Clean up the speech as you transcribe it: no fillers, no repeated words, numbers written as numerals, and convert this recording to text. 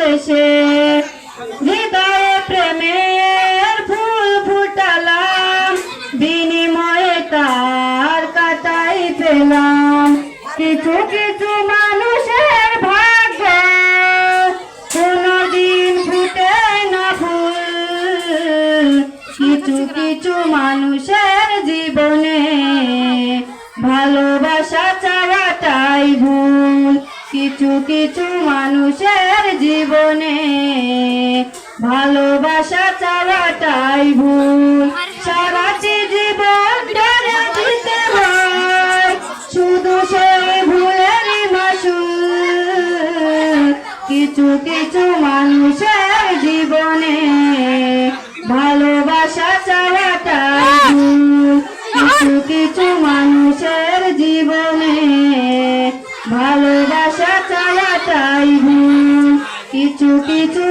শেষে হৃদয়ে প্রেমের ফুল ফুটালাম, বিনিময়ে তার কাটাই পেলাম। কিছু কিছু মানুষের ভাগ্য কোনদিন ফুটে না ফুল, কিছু কিছু মানুষের জীবনে ভালোবাসা চাওয়াটাই ভুল। কিছু কিছু মানুষের জীবনে ভালোবাসা চাওয়াটাই ভুল। সারাটি জীবন ধরে দিতে হয় শুধু সেই ভুলেরই মাসুল। কিছু কিছু মানুষের জীবনে ভালোবাসা চাওয়াটাই ভুল। কিছু কিছু মানুষের জীবনে ভালোবাসা চাওয়াটাই ভুল। কিছু কিছু